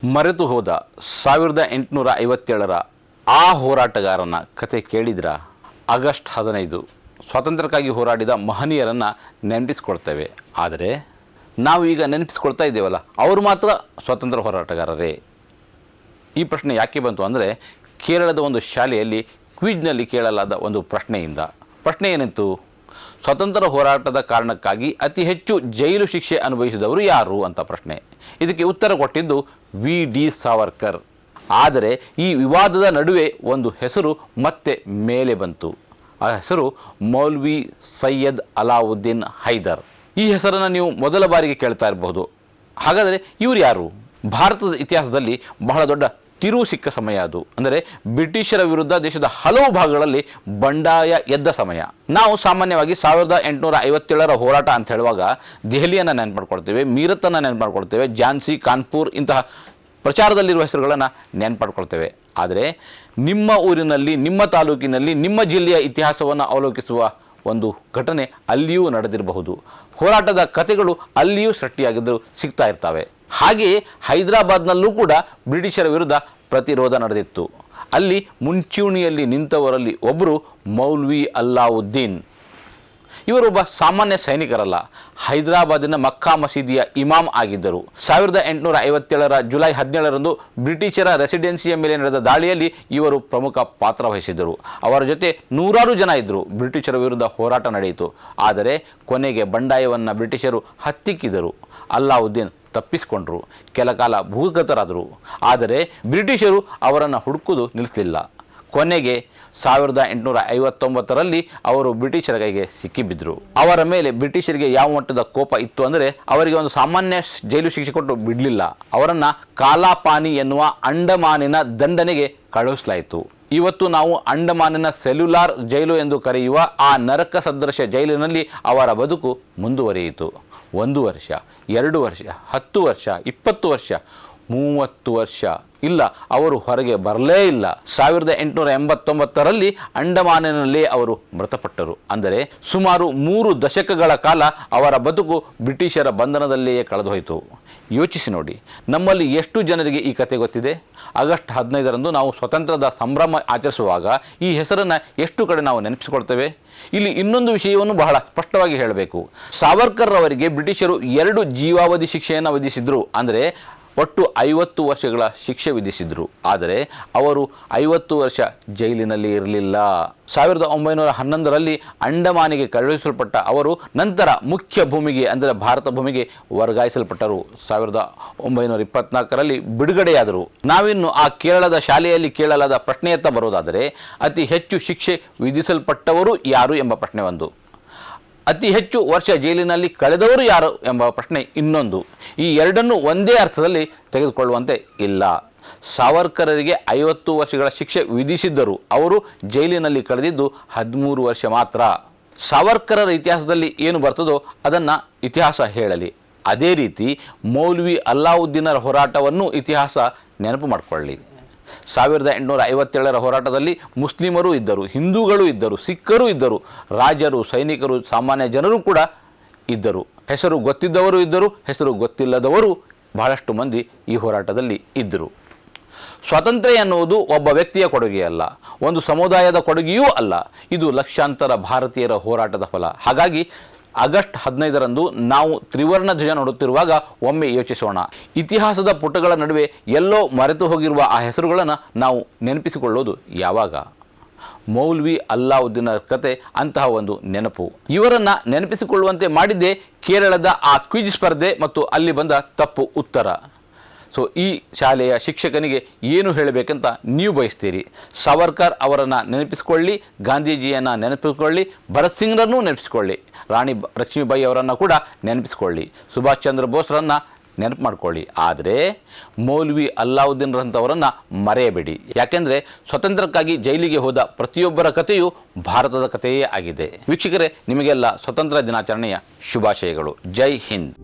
ಮರೆತು ಹೋದ 1857ರ ಆ ಹೋರಾಟಗಾರನ ಕತೆ ಕೇಳಿದ್ರ? ಆಗಸ್ಟ್ 15 ಸ್ವಾತಂತ್ರ್ಯಕ್ಕಾಗಿ ಹೋರಾಡಿದ ಮಹನೀಯರನ್ನು ನೆನಪಿಸ್ಕೊಳ್ತೇವೆ. ಆದರೆ ನಾವು ಈಗ ನೆನಪಿಸ್ಕೊಳ್ತಾ ಇದ್ದೇವಲ್ಲ, ಅವರು ಮಾತ್ರ ಸ್ವಾತಂತ್ರ್ಯ ಹೋರಾಟಗಾರರೇ? ಈ ಪ್ರಶ್ನೆ ಯಾಕೆ ಬಂತು ಅಂದರೆ, ಕೇರಳದ ಒಂದು ಶಾಲೆಯಲ್ಲಿ ಕ್ವಿಜ್ನಲ್ಲಿ ಕೇಳಲಾದ ಒಂದು ಪ್ರಶ್ನೆಯಿಂದ. ಪ್ರಶ್ನೆ ಏನಿತ್ತು? ಸ್ವತಂತ್ರ ಹೋರಾಟದ ಕಾರಣಕ್ಕಾಗಿ ಅತಿ ಹೆಚ್ಚು ಜೈಲು ಶಿಕ್ಷೆ ಅನುಭವಿಸಿದವರು ಯಾರು ಅಂತ ಪ್ರಶ್ನೆ. ಇದಕ್ಕೆ ಉತ್ತರ ಕೊಟ್ಟಿದ್ದು ವಿ.ಡಿ. ಸಾವರ್ಕರ್. ಆದರೆ ಈ ವಿವಾದದ ನಡುವೆ ಒಂದು ಹೆಸರು ಮತ್ತೆ ಮೇಲೆ ಬಂತು. ಆ ಹೆಸರು ಮೌಲ್ವಿ ಸೈಯದ್ ಅಲಾವುದ್ದೀನ್ ಹೈದರ್. ಈ ಹೆಸರನ್ನು ನೀವು ಮೊದಲ ಬಾರಿಗೆ ಕೇಳ್ತಾ ಇರಬಹುದು. ಹಾಗಾದರೆ ಇವರು ಯಾರು? ಭಾರತದ ಇತಿಹಾಸದಲ್ಲಿ ಬಹಳ ದೊಡ್ಡ ತಿರುವು ಸಿಕ್ಕ ಸಮಯ ಅದು. ಅಂದರೆ ಬ್ರಿಟಿಷರ ವಿರುದ್ಧ ದೇಶದ ಹಲವು ಭಾಗಗಳಲ್ಲಿ ಬಂಡಾಯ ಎದ್ದ ಸಮಯ. ನಾವು ಸಾಮಾನ್ಯವಾಗಿ 1857ರ ಹೋರಾಟ ಅಂತ ಹೇಳುವಾಗ ದೆಹಲಿಯನ್ನು ನೆನಪು ಮಾಡ್ಕೊಳ್ತೇವೆ, ಮೀರತ್ತನ್ನು ನೆನಪು ಮಾಡ್ಕೊಳ್ತೇವೆ, ಝಾನ್ಸಿ, ಕಾನ್ಪುರ್ ಇಂತಹ ಪ್ರಚಾರದಲ್ಲಿರುವ ಹೆಸರುಗಳನ್ನು ನೆನಪು ಮಾಡ್ಕೊಳ್ತೇವೆ. ಆದರೆ ನಿಮ್ಮ ಊರಿನಲ್ಲಿ, ನಿಮ್ಮ ತಾಲೂಕಿನಲ್ಲಿ, ನಿಮ್ಮ ಜಿಲ್ಲೆಯ ಇತಿಹಾಸವನ್ನು ಅವಲೋಕಿಸುವ ಒಂದು ಘಟನೆ ಅಲ್ಲಿಯೂ ನಡೆದಿರಬಹುದು. ಹೋರಾಟದ ಕಥೆಗಳು ಅಲ್ಲಿಯೂ ಸೃಷ್ಟಿಯಾಗಿದ್ದರೂ ಸಿಗ್ತಾ ಇರ್ತವೆ. ಹಾಗೆಯೇ ಹೈದರಾಬಾದ್ನಲ್ಲೂ ಕೂಡ ಬ್ರಿಟಿಷರ ವಿರುದ್ಧ ಪ್ರತಿರೋಧ ನಡೆದಿತ್ತು. ಅಲ್ಲಿ ಮುಂಚೂಣಿಯಲ್ಲಿ ನಿಂತವರಲ್ಲಿ ಒಬ್ಬರು ಮೌಲ್ವಿ ಅಲ್ಲಾವುದ್ದೀನ್. ಇವರೊಬ್ಬ ಸಾಮಾನ್ಯ ಸೈನಿಕರಲ್ಲ, ಹೈದರಾಬಾದಿನ ಮಕ್ಕಾ ಮಸೀದಿಯ ಇಮಾಮ್ ಆಗಿದ್ದರು. 1857ರ ಜುಲೈ 17ರಂದು ಬ್ರಿಟಿಷರ ರೆಸಿಡೆನ್ಸಿಯ ಮೇಲೆ ನಡೆದ ದಾಳಿಯಲ್ಲಿ ಇವರು ಪ್ರಮುಖ ಪಾತ್ರ ವಹಿಸಿದರು. ಅವರ ಜೊತೆ ನೂರಾರು ಜನ ಇದ್ದರು. ಬ್ರಿಟಿಷರ ವಿರುದ್ಧ ಹೋರಾಟ ನಡೆಯಿತು. ಆದರೆ ಕೊನೆಗೆ ಬಂಡಾಯವನ್ನು ಬ್ರಿಟಿಷರು ಹತ್ತಿಕ್ಕಿದರು. ಅಲ್ಲಾವುದ್ದೀನ್ ತಪ್ಪಿಸಿಕೊಂಡರು, ಕೆಲ ಕಾಲ ಭೂಗತರಾದರು. ಆದರೆ ಬ್ರಿಟಿಷರು ಅವರನ್ನು ಹುಡುಕುವುದು ನಿಲ್ಲಿಸಲಿಲ್ಲ. ಕೊನೆಗೆ 1859ರಲ್ಲಿ ಅವರು ಬ್ರಿಟಿಷರ ಕೈಗೆ ಸಿಕ್ಕಿಬಿದ್ದರು. ಅವರ ಮೇಲೆ ಬ್ರಿಟಿಷರಿಗೆ ಯಾವ ಮಟ್ಟದ ಕೋಪ ಇತ್ತು ಅಂದರೆ, ಅವರಿಗೆ ಒಂದು ಸಾಮಾನ್ಯ ಜೈಲು ಶಿಕ್ಷೆ ಕೊಟ್ಟು ಬಿಡಲಿಲ್ಲ. ಅವರನ್ನು ಕಾಲಾಪಾನಿ ಎನ್ನುವ ಅಂಡಮಾನಿನ ದಂಡನೆಗೆ ಕಳುಹಿಸಲಾಯಿತು. ಇವತ್ತು ನಾವು ಅಂಡಮಾನಿನ ಸೆಲ್ಯುಲಾರ್ ಜೈಲು ಎಂದು ಕರೆಯುವ ಆ ನರಕ ಸದೃಶ ಜೈಲಿನಲ್ಲಿ ಅವರ ಬದುಕು ಮುಂದುವರಿಯಿತು. 1 ವರ್ಷ, 2 ವರ್ಷ, 10 ವರ್ಷ, 20 ವರ್ಷ, 30 ವರ್ಷ ಇಲ್ಲ, ಅವರು ಹೊರಗೆ ಬರಲೇ ಇಲ್ಲ. 1889ರಲ್ಲಿ ಅಂಡಮಾನಿನಲ್ಲೇ ಅವರು ಮೃತಪಟ್ಟರು. ಅಂದರೆ ಸುಮಾರು 3 ದಶಕಗಳ ಕಾಲ ಅವರ ಬದುಕು ಬ್ರಿಟಿಷರ ಬಂಧನದಲ್ಲಿಯೇ ಕಳೆದುಹೋಯಿತು. ಯೋಚಿಸಿ ನೋಡಿ, ನಮ್ಮಲ್ಲಿ ಎಷ್ಟು ಜನರಿಗೆ ಈ ಕತೆ ಗೊತ್ತಿದೆ? ಆಗಸ್ಟ್ 15ರಂದು ನಾವು ಸ್ವತಂತ್ರದ ಸಂಭ್ರಮ ಆಚರಿಸುವಾಗ ಈ ಹೆಸರನ್ನು ಎಷ್ಟು ಕಡೆ ನಾವು ನೆನಪಿಸಿಕೊಳ್ತೇವೆ? ಇಲ್ಲಿ ಇನ್ನೊಂದು ವಿಷಯವನ್ನು ಬಹಳ ಸ್ಪಷ್ಟವಾಗಿ ಹೇಳಬೇಕು. ಸಾವರ್ಕರ್ ಅವರಿಗೆ ಬ್ರಿಟಿಷರು 2 ಜೀವಾವಧಿ ಶಿಕ್ಷೆಯನ್ನು ವಿಧಿಸಿದರು. ಅಂದರೆ ಒಟ್ಟು 50 ವರ್ಷಗಳ ಶಿಕ್ಷೆ ವಿಧಿಸಿದರು. ಆದರೆ ಅವರು 50 ವರ್ಷ ಜೈಲಿನಲ್ಲಿ ಇರಲಿಲ್ಲ. 1911ರಲ್ಲಿ ಅಂಡಮಾನಿಗೆ ಕಳುಹಿಸಲ್ಪಟ್ಟ ಅವರು ನಂತರ ಮುಖ್ಯ ಭೂಮಿಗೆ, ಅಂದರೆ ಭಾರತ ಭೂಮಿಗೆ ವರ್ಗಾಯಿಸಲ್ಪಟ್ಟರು. 1924ರಲ್ಲಿ ಬಿಡುಗಡೆಯಾದರು. ನಾವಿನ್ನು ಆ ಕೇರಳದ ಶಾಲೆಯಲ್ಲಿ ಕೇಳಲಾದ ಪ್ರಶ್ನೆಯತ್ತ ಬರುವುದಾದರೆ, ಅತಿ ಹೆಚ್ಚು ಶಿಕ್ಷೆ ವಿಧಿಸಲ್ಪಟ್ಟವರು ಯಾರು ಎಂಬ ಪ್ರಶ್ನೆ ಒಂದು, ಅತಿ ಹೆಚ್ಚು ವರ್ಷ ಜೈಲಿನಲ್ಲಿ ಕಳೆದವರು ಯಾರು ಎಂಬ ಪ್ರಶ್ನೆ ಇನ್ನೊಂದು. ಈ ಎರಡನ್ನೂ ಒಂದೇ ಅರ್ಥದಲ್ಲಿ ತೆಗೆದುಕೊಳ್ಳುವಂತೆ ಇಲ್ಲ. ಸಾವರ್ಕರರಿಗೆ 50 ವರ್ಷಗಳ ಶಿಕ್ಷೆ ವಿಧಿಸಿದ್ದರು. ಅವರು ಜೈಲಿನಲ್ಲಿ ಕಳೆದಿದ್ದು 13 ವರ್ಷ ಮಾತ್ರ. ಸಾವರ್ಕರರ ಇತಿಹಾಸದಲ್ಲಿ ಏನು ಬರ್ತದೋ ಅದನ್ನು ಇತಿಹಾಸ ಹೇಳಲಿ. ಅದೇ ರೀತಿ ಮೌಲ್ವಿ ಅಲ್ಲಾವುದ್ದೀನರ ಹೋರಾಟವನ್ನು ಇತಿಹಾಸ ನೆನಪು ಮಾಡಿಕೊಳ್ಳಿ. 1857ರ ಹೋರಾಟದಲ್ಲಿ ಮುಸ್ಲಿಮರೂ ಇದ್ದರು, ಹಿಂದೂಗಳು ಇದ್ದರು, ಸಿಖ್ಖರು ಇದ್ದರು, ರಾಜರು, ಸೈನಿಕರು, ಸಾಮಾನ್ಯ ಜನರು ಕೂಡ ಇದ್ದರು. ಹೆಸರು ಗೊತ್ತಿದ್ದವರು ಇದ್ದರು, ಹೆಸರು ಗೊತ್ತಿಲ್ಲದವರು ಬಹಳಷ್ಟು ಮಂದಿ ಈ ಹೋರಾಟದಲ್ಲಿ ಇದ್ದರು. ಸ್ವಾತಂತ್ರ್ಯ ಎನ್ನುವುದು ಒಬ್ಬ ವ್ಯಕ್ತಿಯ ಕೊಡುಗೆಯಲ್ಲ, ಒಂದು ಸಮುದಾಯದ ಕೊಡುಗೆಯೂ ಅಲ್ಲ. ಇದು ಲಕ್ಷಾಂತರ ಭಾರತೀಯರ ಹೋರಾಟದ ಫಲ. ಹಾಗಾಗಿ ಆಗಸ್ಟ್ 15ರಂದು ನಾವು ತ್ರಿವರ್ಣ ಧ್ವಜ ನೋಡುತ್ತಿರುವಾಗ ಒಮ್ಮೆ ಯೋಚಿಸೋಣ, ಇತಿಹಾಸದ ಪುಟಗಳ ನಡುವೆ ಎಲ್ಲೋ ಮರೆತು ಹೋಗಿರುವ ಆ ಹೆಸರುಗಳನ್ನು ನಾವು ನೆನಪಿಸಿಕೊಳ್ಳೋದು ಯಾವಾಗ? ಮೌಲ್ವಿ ಅಲ್ಲಾವುದ್ದೀನರ ಕತೆ ಅಂತಹ ಒಂದು ನೆನಪು. ಇವರನ್ನು ನೆನಪಿಸಿಕೊಳ್ಳುವಂತೆ ಮಾಡಿದ್ದೇ ಕೇರಳದ ಆ ಕ್ವಿಜ್ ಸ್ಪರ್ಧೆ ಮತ್ತು ಅಲ್ಲಿ ಬಂದ ತಪ್ಪು ಉತ್ತರ. ಸೊ ಈ ಶಾಲೆಯ ಶಿಕ್ಷಕನಿಗೆ ಏನು ಹೇಳಬೇಕಂತ ನೀವು ಬಯಸ್ತೀರಿ? ಸಾವರ್ಕರ್ ಅವರನ್ನು ನೆನಪಿಸಿಕೊಳ್ಳಿ, ಗಾಂಧೀಜಿಯನ್ನು ನೆನಪಿಸಿಕೊಳ್ಳಿ, ಭಗತ್ ಸಿಂಗ್ರನ್ನೂ ನೆನಪಿಸಿಕೊಳ್ಳಿ, ರಾಣಿ ಲಕ್ಷ್ಮೀಬಾಯಿ ಅವರನ್ನು ಕೂಡ ನೆನಪಿಸಿಕೊಳ್ಳಿ, ಸುಭಾಷ್ ಚಂದ್ರ ಬೋಸ್ರನ್ನು ನೆನಪು ಮಾಡ್ಕೊಳ್ಳಿ. ಆದರೆ ಮೌಲ್ವಿ ಅಲ್ಲಾವುದ್ದೀನ್ರಂಥವರನ್ನು ಮರೆಯಬೇಡಿ. ಯಾಕೆಂದರೆ ಸ್ವತಂತ್ರಕ್ಕಾಗಿ ಜೈಲಿಗೆ ಹೋದ ಪ್ರತಿಯೊಬ್ಬರ ಕಥೆಯು ಭಾರತದ ಕಥೆಯೇ ಆಗಿದೆ. ವೀಕ್ಷಕರೇ, ನಿಮಗೆಲ್ಲ ಸ್ವತಂತ್ರ ದಿನಾಚರಣೆಯ ಶುಭಾಶಯಗಳು. ಜೈ ಹಿಂದ್.